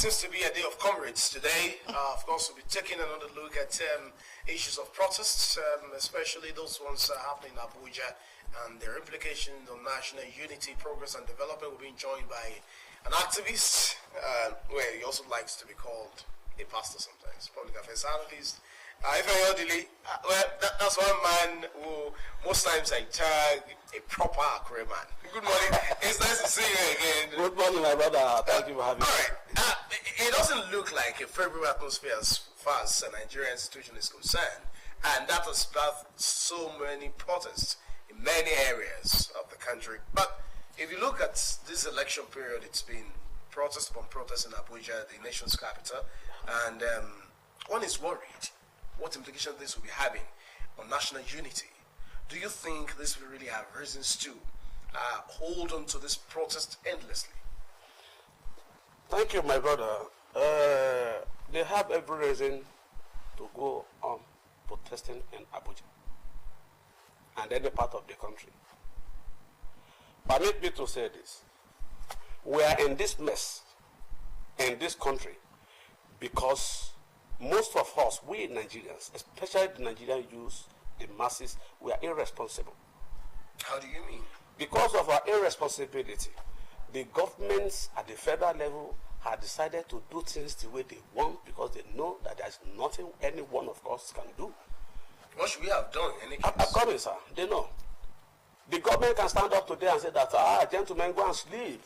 seems to be a day of comrades today. Of course, we'll be taking another look at issues of protests, especially those ones happening in ABUJA and their implications on national unity, progress, and development. We're being joined by an activist, where he also likes to be called a pastor sometimes, public affairs analyst. If I elderly, that's one man who most times I tag a proper Akure man. Good morning. It's nice to see you again. Good morning, my brother. Thank you for having me. All right. It doesn't look like a favorable atmosphere as far as a Nigerian institution is concerned, and that has sparked so many protests in many areas of the country. But if you look at this election period, it's been protest upon protest in Abuja, the nation's capital, and one is worried what implications this will be having on national unity. Do you think this will really have reasons to hold on to this protest endlessly? Thank you, my brother. They have every reason to go on protesting in Abuja and any part of the country. Permit me to say this. We are in this mess in this country because most of us, we Nigerians, especially the Nigerian youth, the masses, we are irresponsible. How do you mean? Because of our irresponsibility, the governments at the federal level have decided to do things the way they want because they know that there's nothing any one of us can do. What should we have done in any case? I'm coming, sir. They know. The government can stand up today and say that, gentlemen, go and sleep.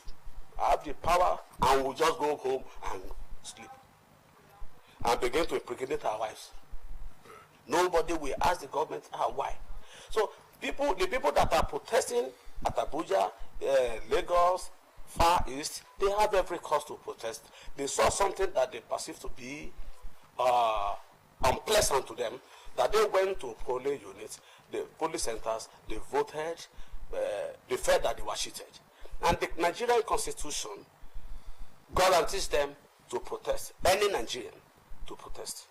I have the power and we'll just go home and sleep. And begin to impregnate our wives. Nobody will ask the government why. So the people that are protesting at Abuja, Lagos, Far East, they have every cause to protest. They saw something that they perceived to be unpleasant to them, that they went to polling units, the police centers, they voted, they felt that they were cheated. And the Nigerian constitution guarantees them to protest, any Nigerian to protest.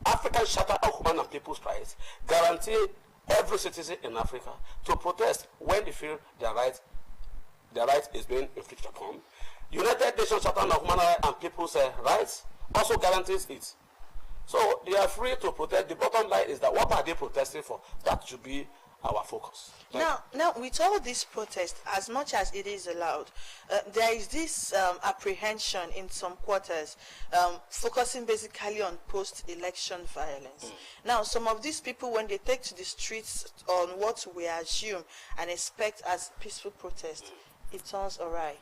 African Charter of Human and People's Rights guarantee every citizen in Africa to protest when they feel their right is being infringed upon. United Nations Charter of Human and People's Rights also guarantees it. So they are free to protest. The bottom line is that what are they protesting for? That should be our focus. Now, with all this protest, as much as it is allowed, there is this apprehension in some quarters, focusing basically on post-election violence. Now, some of these people, when they take to the streets on what we assume and expect as peaceful protest, it turns awry.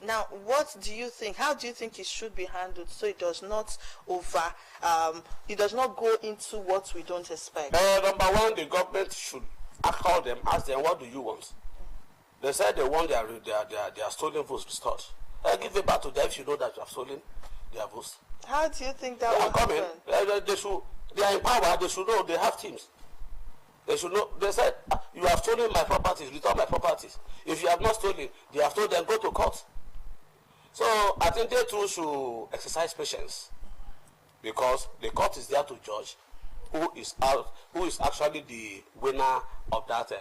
Now, what do you think? How do you think it should be handled so it does not it does not go into what we don't expect? Number one, the government should call them, ask them, what do you want? They said they want their stolen votes restored. Give it back to them if you know that you have stolen their votes. How do you think that will happen? They are in power. They should know. They have teams. They should know. They said, you have stolen my properties, return my properties. If you have not stolen, they have told them, go to court. So I think they too should exercise patience because the court is there to judge who is actually the winner of that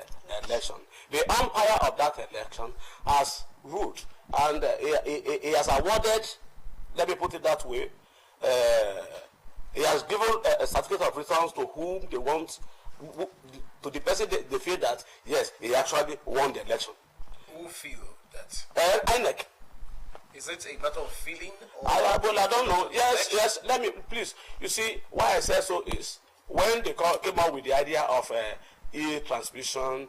election. The umpire of that election has ruled and he has awarded, let me put it that way, he has given a certificate of returns to whom they want, to the person they feel that, yes, he actually won the election. Who feel that? INEC. Is it a matter of feeling? I don't know. Yes, let me, please. You see, why I say so is, when they came out with the idea of e-transmission,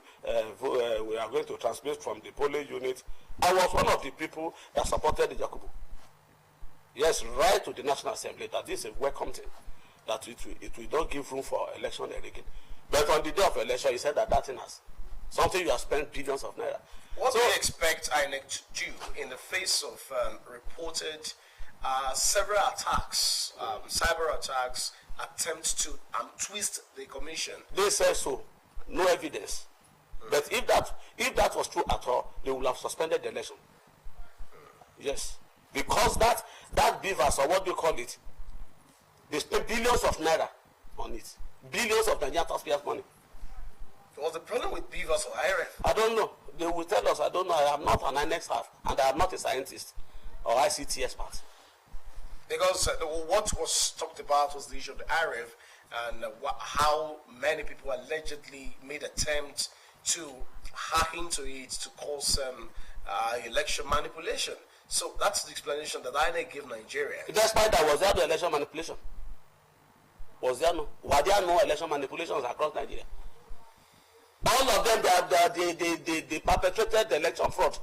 we are going to transmit from the polling unit, I was one of the people that supported the Jacobo. Yes, right to the National Assembly, that this is a welcome thing, that it will not give room for election rigging. But on the day of election, he said that thing has something you have spent billions of naira. What do you expect INEC to do in the face of reported several attacks, cyber attacks, attempts to twist the commission? They say so. No evidence. But if that was true at all, they would have suspended the election. Yes. Because that beavers, or what do you call it, they spent billions of naira on it. Billions of Nigerian taxpayers' money. Was the problem with beavers or IRF? I don't know. They will tell us. I don't know. I am not an INEC staff, and I am not a scientist or ICT expert. Because what was talked about was the issue of the RF and how many people allegedly made attempts to hack into it to cause election manipulation. So that's the explanation that INEC gave Nigeria. Despite that, was there no election manipulation? Were there no election manipulations across Nigeria? All of them, they perpetrated the election fraud.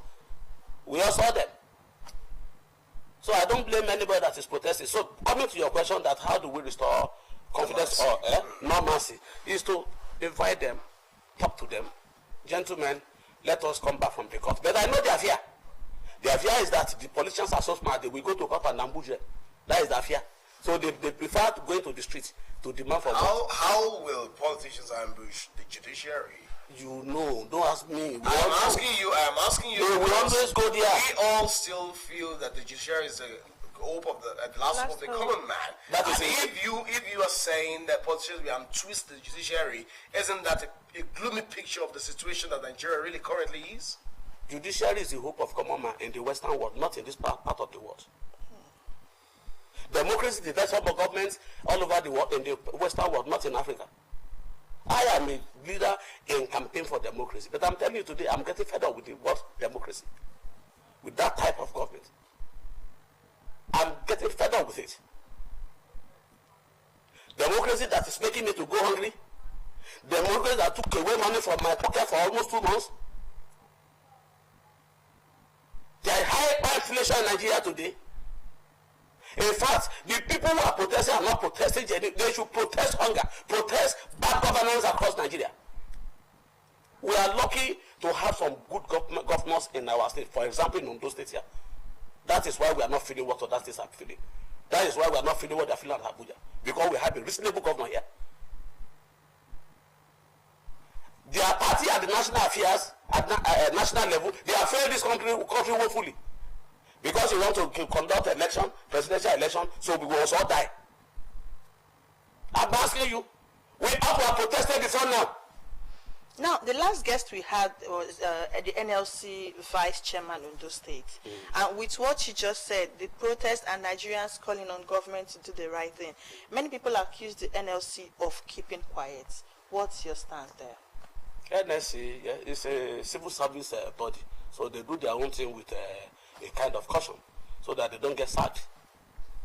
We all saw them. So I don't blame anybody that is protesting. So coming to your question that how do we restore confidence or normalcy is to invite them, talk to them. Gentlemen, let us come back from the court. But I know their fear. Their fear is that the politicians are so smart, they will go to court and ABUJA. That is their fear. So they prefer to go into the streets to demand for how will politicians ambush the judiciary? You know, don't ask me. I'm asking you. They will always go there. We all still feel that the judiciary is the hope of the last hope of the common man. That is if you are saying that politicians will twist the judiciary, isn't that a gloomy picture of the situation that Nigeria really currently is? Judiciary is the hope of common man in the Western world, not in this part of the world. Democracy is the best form of government all over the world in the Western world, not in Africa. I am a leader in campaign for democracy, but I'm telling you today, I'm getting fed up with the word democracy, with that type of government. I'm getting fed up with it. Democracy that is making me to go hungry. Democracy that took away money from my pocket for almost 2 months. There is high inflation in Nigeria today. In fact, the people who are protesting are not protesting. They should protest hunger, protest bad governance across Nigeria. We are lucky to have some good governors in our state. For example, in Ondo State here. That is why we are not feeling what other states are feeling. That is why we are not feeling what they are feeling at Abuja. Because we have a reasonable governor here. Their party at the national affairs, at national level, they are failing this country woefully. Because you want to conduct election, presidential election, so we will also die. I'm asking you, we have to have protested before now. Now, the last guest we had was the NLC Vice Chairman Ondo State. And with what she just said, the protest and Nigerians calling on government to do the right thing, many people accuse the NLC of keeping quiet. What's your stand there? NLC is a civil service body, so they do their own thing with a kind of caution, so that they don't get sacked.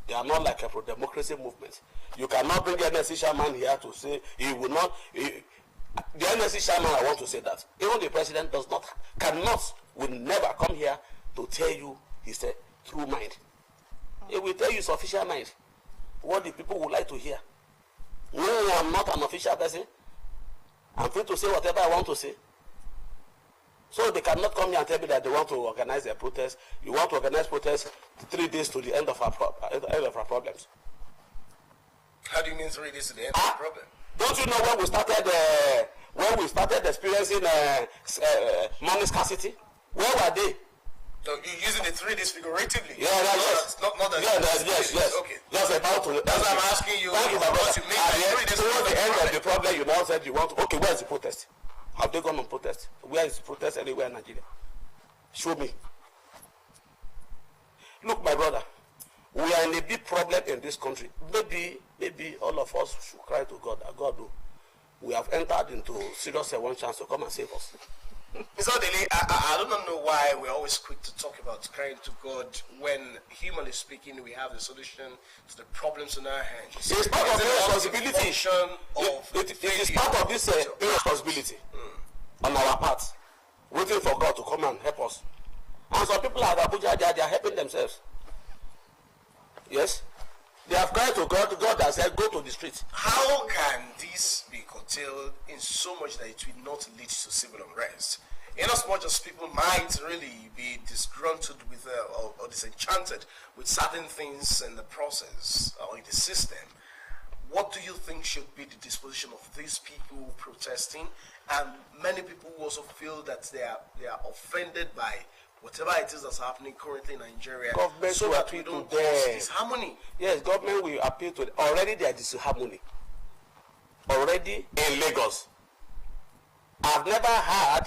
They are not like a pro-democracy movement. You cannot bring NLC chairman here to say he will not. The NLC chairman, I want to say that even the president will never come here to tell you his true mind. He will tell you his official mind, what the people would like to hear. No, I'm not an official person. I'm free to say whatever I want to say. So they cannot come here and tell me that they want to organize a protest. You want to organize protest 3 days to the end of our problems. How do you mean 3 days to the end of the problem? Don't you know when we started experiencing money scarcity? Where were they? So you're using the 3 days figuratively? Yeah, yes. Yes. Okay. That's about to. That's why I'm asking you. Thank you, my brother. You mean towards the end of the problem, you now said you want to. Okay, where's the protest? Have they gone on protest? Where is the protest anywhere in Nigeria? Show me. Look, my brother, we are in a big problem in this country. Maybe all of us should cry to God that God, we have entered into serious one chance to come and save us. Mr. Odele, I don't know why we're always quick to talk about crying to God when, humanly speaking, we have the solution to the problems in our hands. It's part of the responsibility. It is part of this irresponsibility on our part, waiting for God to come and help us. And some people at Abuja, they are helping themselves. Yes? They have cried to God. God has said, go to the streets. How can this be curtailed in so much that it will not lead to civil unrest? In as much as people might really be disgruntled with or disenchanted with certain things in the process or in the system, what do you think should be the disposition of these people protesting? And many people who also feel that they are offended by whatever it is that's happening currently in Nigeria, government so that we don't cause disharmony. Yes, government will appeal to them. Already there is disharmony. Already in Lagos. I've never heard,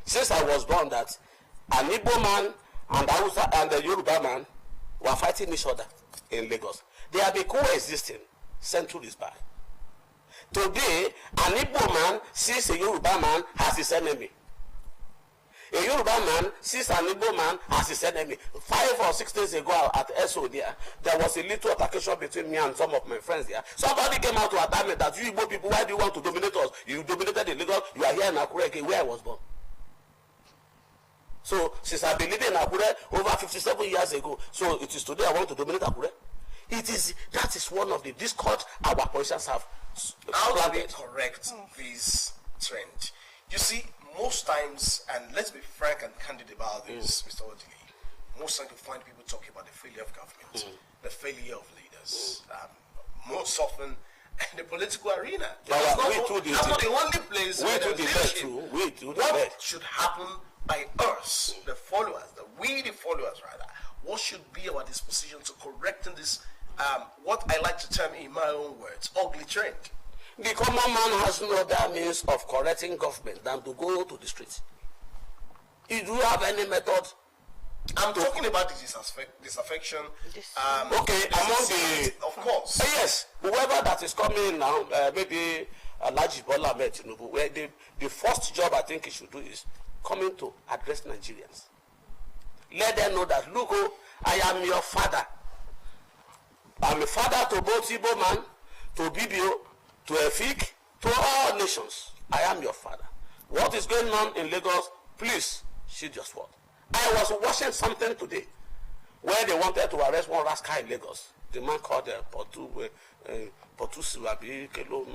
since I was born, that an Igbo man and Hausa and the Yoruba man were fighting each other. in Lagos. They have been coexisting centuries back. Today, an Igbo man sees a Yoruba man as his enemy. A Yoruba man sees an Igbo man as his enemy. 5 or 6 days ago at SO there was a little altercation between me and some of my friends there. Somebody came out to attack me that you Igbo people, why do you want to dominate us? You dominated in Lagos, you are here in Akure, where I was born. So, since I've been living in Akure over 57 years ago, so it is today I want to dominate Akure. That is one of the discord our politicians have. How do we correct this trend? You see, most times, and let's be frank and candid about this, Mr. Odili, most times you find people talking about the failure of government, the failure of leaders, most often in the political arena. That's not the only place where there's leadership. What should happen by us, the followers, the followers rather, what should be our disposition to correcting this, what I like to term in my own words, ugly trend? The common man has no other means of correcting government than to go to the streets. Do you have any method? I'm talking about the disaffection. Okay, among the... Of course. Yes, whoever that is coming now, maybe Alhaji Bola Ahmed Tinubu, where the first job I think he should do is coming to address Nigerians. Let them know that, look, I am your father. I'm a father to both Igbo man, to BBO, to Efik, to all nations. I am your father. What is going on in Lagos, please, shield your sword. I was watching something today where they wanted to arrest one rascal in Lagos. The man called Potusu Abi Kelo.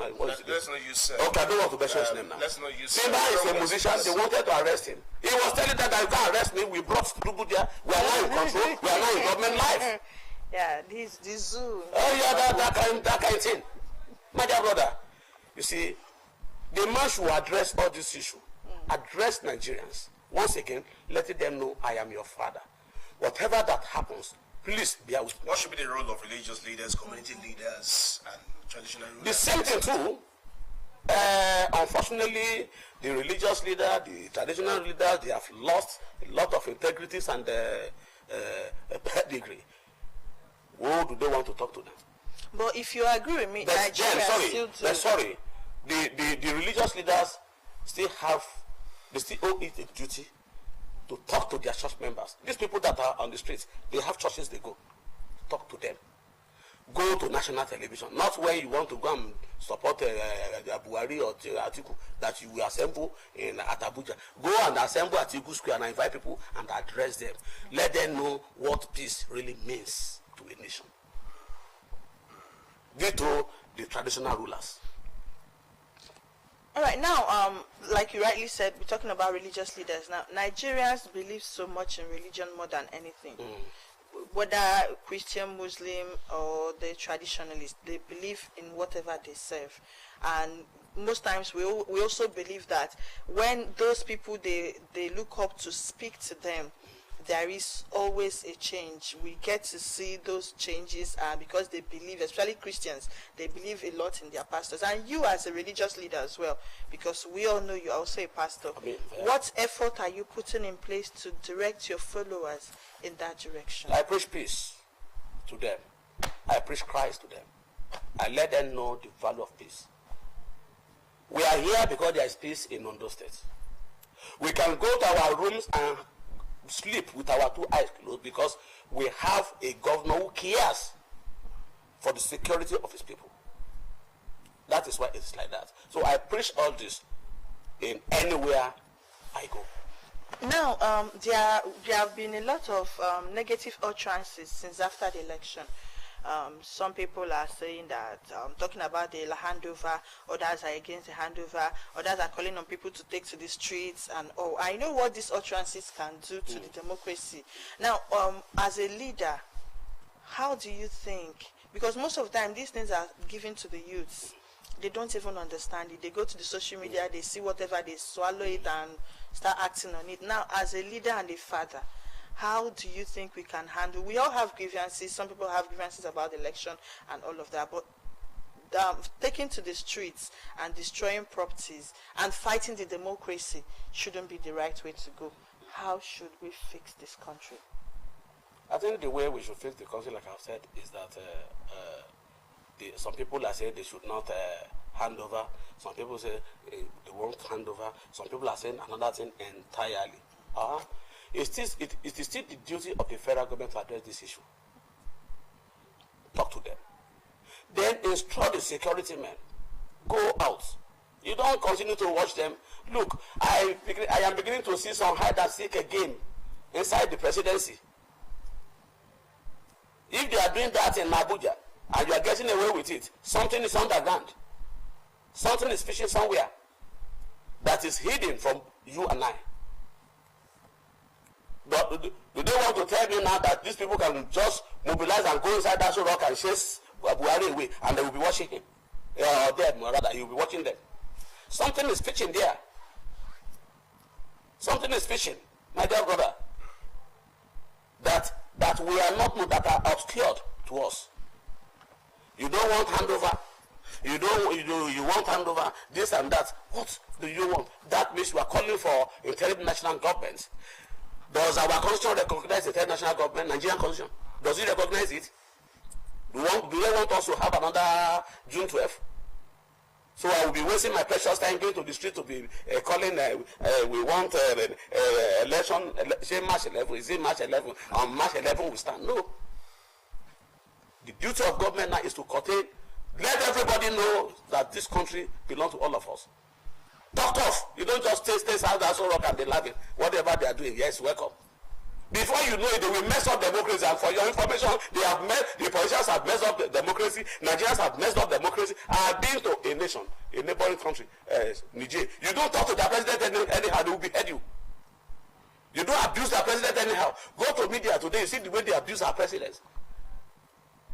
Let's not use. Okay, I don't want to mention his name now. Let's not use. Simba is a musician. They wanted to arrest him. He was telling them that you can't arrest me. We brought Dubu there. We are now in control. We are now in government life. Yeah, this zoo. Oh yeah, that kind of thing. My dear brother, you see, the man should address all this issue. Address Nigerians. Once again, letting them know I am your father. Whatever that happens, please bear with me. What should be the role of religious leaders, community leaders, and traditional rulers? The same thing too. Unfortunately, the religious leader, the traditional leaders, they have lost a lot of integrities and pedigree. Who do they want to talk to them? But if you agree with me, Nigeria sorry. The religious leaders still owe it a duty to talk to their church members. These people that are on the streets, they have churches they go. Talk to them. Go to national television, not where you want to go and support Buhari or Atiku, that you will assemble at ABUJA. Go and assemble at Atiku Square and invite people and address them. Let them know what peace really means to a nation. Veto the traditional rulers. All right, now, like you rightly said, we're talking about religious leaders. Now, Nigerians believe so much in religion more than anything. Whether Christian, Muslim, or the traditionalists, they believe in whatever they serve. And most times we also believe that when those people they look up to speak to them, there is always a change. We get to see those changes because they believe, especially Christians, they believe a lot in their pastors. And you as a religious leader as well, because we all know you are also a pastor. What effort are you putting in place to direct your followers in that direction? I preach peace to them. I preach Christ to them. I let them know the value of peace. We are here because there is peace in Ondo State. We can go to our rooms and sleep with our 2 eyes closed because we have a governor who cares for the security of his people. That is why it's like that. So I preach all this in anywhere I go. Now, there have been a lot of negative utterances since after the election. Some people are saying that, talking about the handover, others are against the handover, others are calling on people to take to the streets, and I know what these utterances can do to the democracy. Now, as a leader, how do you think, because most of the time these things are given to the youths, they don't even understand it. They go to the social media, they see whatever, they swallow it and start acting on it. Now, as a leader and a father, how do you think we can handle? We all have grievances. Some people have grievances about the election and all of that. But taking to the streets and destroying properties and fighting the democracy shouldn't be the right way to go. How should we fix this country? I think the way we should fix the country, like I've said, is that some people are saying they should not hand over. Some people say they won't hand over. Some people are saying another thing entirely. It is still the duty of the federal government to address this issue. Talk to them. Then instruct the security men. Go out. You don't continue to watch them. Look, I am beginning to see some hide and seek again inside the presidency. If they are doing that in Abuja and you are getting away with it, something is underground. Something is fishing somewhere that is hidden from you and I. But do they want to tell me now that these people can just mobilize and go inside that rock and chase Buhari away and they will be watching him? Or them, or rather, you will be watching them. Something is fishing there. Something is fishing, my dear brother. That we are not, that are obscured to us. You don't want handover. You want handover, this and that. What do you want? That means you are calling for interim national government. Does our constitution recognize the international government, Nigerian constitution? Does it recognize it? Do they want us to have another June 12th? So I will be wasting my precious time going to the street to be calling, we want election, say March 11, is it March 11? On March 11 we stand. No. The duty of government now is to curtail, let everybody know that this country belongs to all of us. Talk off. You don't just stay out there so rock and be laughing. Whatever they are doing, yes, welcome. Before you know it, they will mess up democracy. And for your information, the politicians have messed up the democracy. Nigerians have messed up democracy. I have been to a nation, a neighboring country, Niger. You don't talk to the president anyhow, they will behead you. You don't abuse the president anyhow. Go to media today, you see the way they abuse our presidents.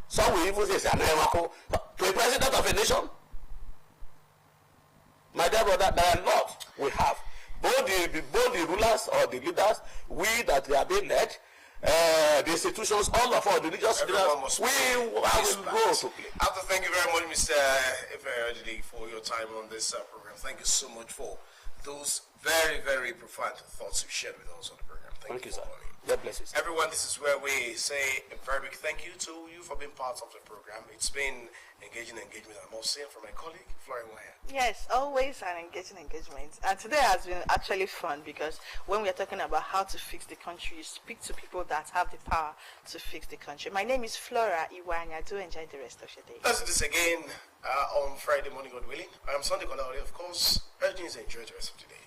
Some will even say, to a president of a nation. My dear brother, there are a lot we have. Both the rulers or the leaders, we that they are being led, the institutions, all of our religious leaders, we will go to play. I have to thank you very much, Mr. Ife, for your time on this program. Thank you so much for those very, very profound thoughts you shared with us on the program. Thank you, sir. God bless you, sir. Everyone, this is where we say a very big thank you to you for being part of the program. It's been engagement, I must say, from my colleague, Florian Waya. Yes, always an engaging engagement. And today has been actually fun because when we are talking about how to fix the country, you speak to people that have the power to fix the country. My name is Flora Iwanya. Do enjoy the rest of your day. Let's do this again on Friday morning, God willing. I am Sunday Kolawole, of course. Urging you to enjoy the rest of the day.